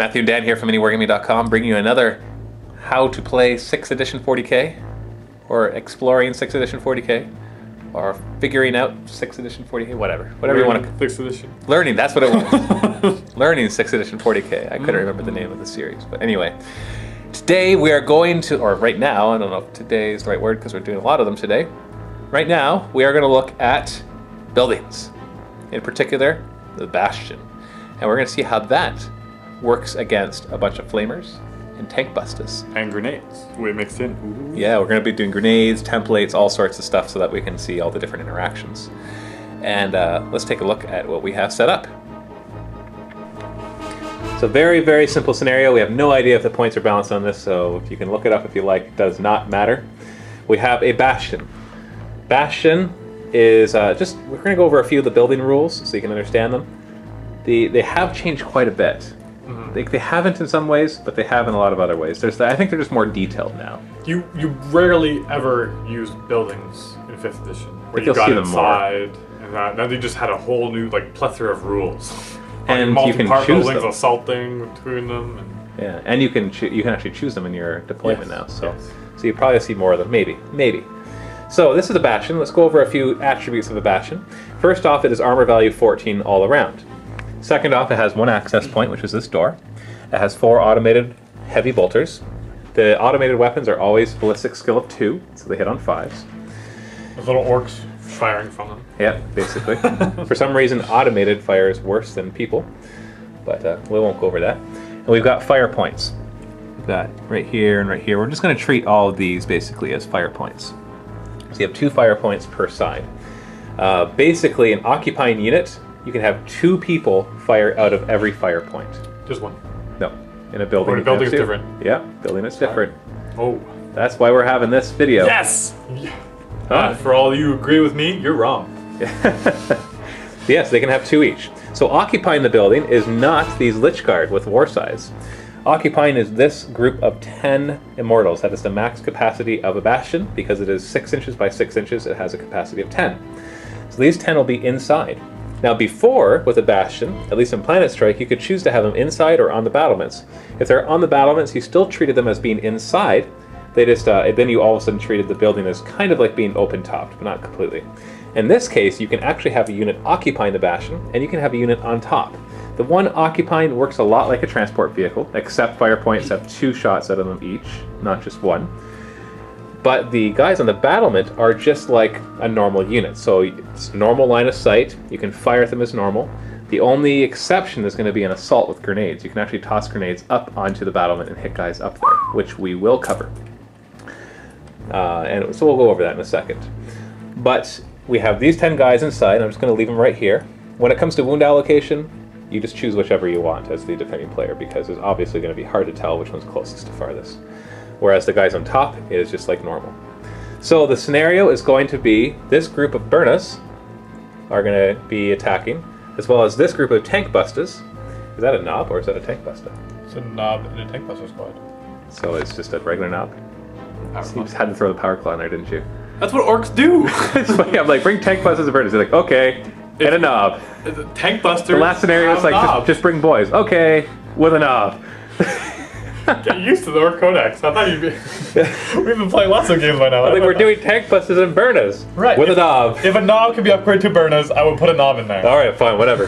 Matthew and Dan here from MiniWarGaming.com, bringing you another how to play 6th edition 40k, or exploring 6th edition 40k, or figuring out 6th edition 40k, whatever you want to. 6th edition. Learning, that's what it was. Learning 6th edition 40k. I couldn't remember the name of the series, but anyway. Today we are going to, or right now, I don't know if today is the right word because we're doing a lot of them today. Right now we are going to look at buildings, in particular the Bastion, and we're going to see how that works against a bunch of flamers and Tankbustas. And grenades. We mixed in. Ooh. Yeah, we're going to be doing grenades, templates, all sorts of stuff so that we can see all the different interactions. And let's take a look at what we have set up. It's a very, very simple scenario. We have no idea if the points are balanced on this, so if you can look it up if you like, it does not matter. We have a Bastion. Bastion is we're going to go over a few of the building rules so you can understand them. They have changed quite a bit. They haven't in some ways, but they have in a lot of other ways. I think they're just more detailed now. You rarely ever use buildings in 5th edition. Where you got inside, and now they just had a whole new plethora of rules. And you can choose them. Assaulting between them. And yeah, and you can actually choose them in your deployment now. So you probably see more of them. Maybe. So this is a Bastion. Let's go over a few attributes of a Bastion. First off, it is armor value 14 all around. Second off, it has one access point, which is this door. It has 4 automated heavy bolters. The automated weapons are always ballistic skill of 2, so they hit on 5s. There's little orcs firing from them. Yeah, basically. For some reason, automated fires worse than people, but we won't go over that. And we've got fire points. We've got right here and right here. We're just going to treat all of these basically as fire points. So you have 2 fire points per side. Basically, an occupying unit, you can have 2 people fire out of every fire point. Just one? No. In a building. Or a building is different. Yeah, building is different. Oh. That's why we're having this video. Yes! For all you who agree with me, you're wrong. Yes, they can have 2 each. So occupying the building is not these Lich Guard with war size. Occupying is this group of 10 immortals. That is the max capacity of a Bastion. Because it is 6 inches by 6 inches, it has a capacity of 10. So these 10 will be inside. Now before, with a Bastion, at least in Planet Strike, you could choose to have them inside or on the battlements. If they're on the battlements, you still treated them as being inside. They just then you all of a sudden treated the building as kind of like being open-topped, but not completely. In this case, you can actually have a unit occupying the Bastion, and you can have a unit on top. The one occupying works a lot like a transport vehicle, except fire points have 2 shots out of them each, not just 1. But the guys on the battlement are just like a normal unit. So it's normal line of sight. You can fire at them as normal. The only exception is going to be an assault with grenades. You can actually toss grenades up onto the battlement and hit guys up there, which we will cover. And so we'll go over that in a second. But we have these 10 guys inside. I'm just going to leave them right here. When it comes to wound allocation, you just choose whichever you want as the defending player, because it's obviously going to be hard to tell which one's closest to farthest. Whereas the guys on top, it is just like normal. So the scenario is going to be this group of Burnas are going to be attacking, as well as this group of Tankbustas. Is that a knob or is that a Tankbusta? It's a knob in a Tankbuster squad. So it's just a regular knob? You just had to throw the power claw in there, didn't you? That's what orcs do! It's funny, I'm like, bring Tankbustas and Burnas. They're like, okay, and a knob. Tankbusters. The last scenario is like, just bring boys. Okay, with a knob. Get used to the Orc Codex. I thought you'd be... We've been playing lots of games by now. I think we're doing Tankbustas and Burnas. Right. With a knob. If a knob could be upgraded to Burnas, I would put a knob in there. Alright, fine, whatever.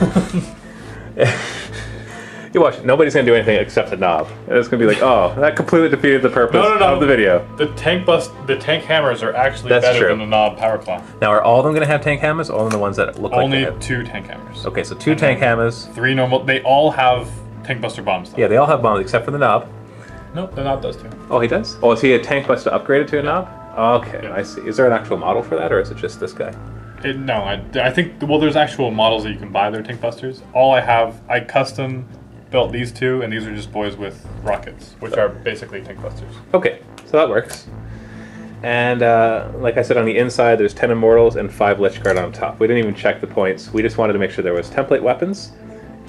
You watch, nobody's going to do anything except a knob. And it's going to be like, oh, that completely defeated the purpose of the video. The tank hammers are actually better than the knob power claw. Now, are all of them going to have tank hammers? Or only the ones that look like they have? Only 2 tank hammers. Okay, so 2 tank hammers. 3 normal. They all have Tankbuster bombs, though. Yeah, they all have bombs except for the knob. Nope, the knob does too. Oh, he does? Oh, is he a Tankbuster upgraded to a knob? Okay, I see. Is there an actual model for that, or is it just this guy? No, I think, well, there's actual models that you can buy that are Tankbusters. All I custom built these 2, and these are just boys with rockets, which are basically Tankbusters. Okay, so that works. And like I said, on the inside, there's 10 Immortals and 5 Lich Guard on top. We didn't even check the points. We just wanted to make sure there was template weapons,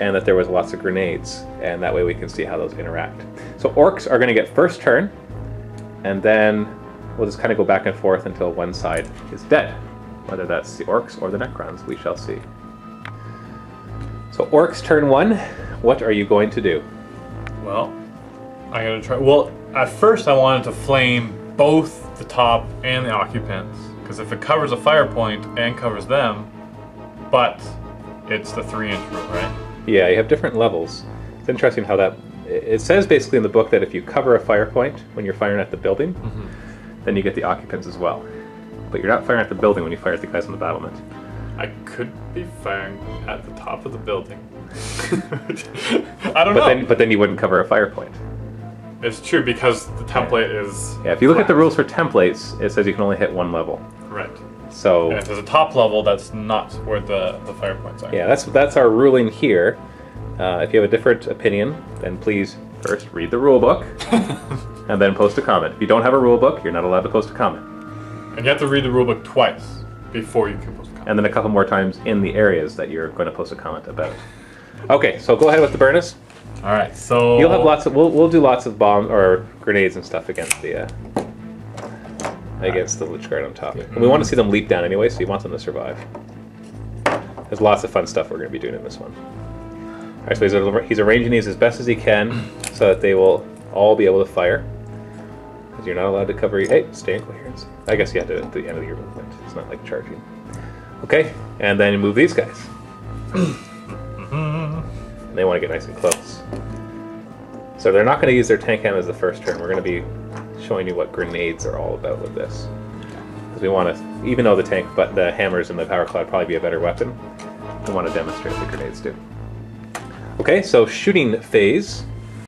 and that there was lots of grenades, and that way we can see how those interact. So orcs are going to get first turn, and then we'll just kind of go back and forth until one side is dead. Whether that's the orcs or the Necrons, we shall see. So orcs turn 1, what are you going to do? Well, I gotta try. Well, at first I wanted to flame both the top and the occupants, because if it covers a fire point and covers them, but it's the 3-inch rule, right? Yeah, you have different levels. It's interesting how that... It says basically in the book that if you cover a fire point when you're firing at the building, then you get the occupants as well. But you're not firing at the building when you fire at the guys on the battlement. I could be firing at the top of the building. I don't know. But then you wouldn't cover a fire point. It's true, because the template is... Yeah, if you look at the rules for templates, it says you can only hit one level. Right. So... And if there's a top level, that's not where the fire points are. Yeah, that's our ruling here. If you have a different opinion, then please first read the rule book, and then post a comment. If you don't have a rule book, you're not allowed to post a comment. And you have to read the rule book twice before you can post a comment. And then a couple more times in the areas that you're going to post a comment about. Okay, so go ahead with the Burnas. All right, so You'll have lots of... We'll do lots of bombs or grenades and stuff against the Lich Guard on top. And we want to see them leap down anyway, so you want them to survive. There's lots of fun stuff we're going to be doing in this one. All right, so he's arranging these as best as he can so that they will all be able to fire. Because you're not allowed to cover... Hey, stay in coherence. I guess you have to at the end of your movement. It's not like charging. Okay, and then you move these guys. And they want to get nice and close. So they're not going to use their tank hammer as the first turn. We're going to be showing you what grenades are all about with this. Because we want to, even though the hammers and the power cloud probably be a better weapon, we want to demonstrate what the grenades do. Okay, so shooting phase.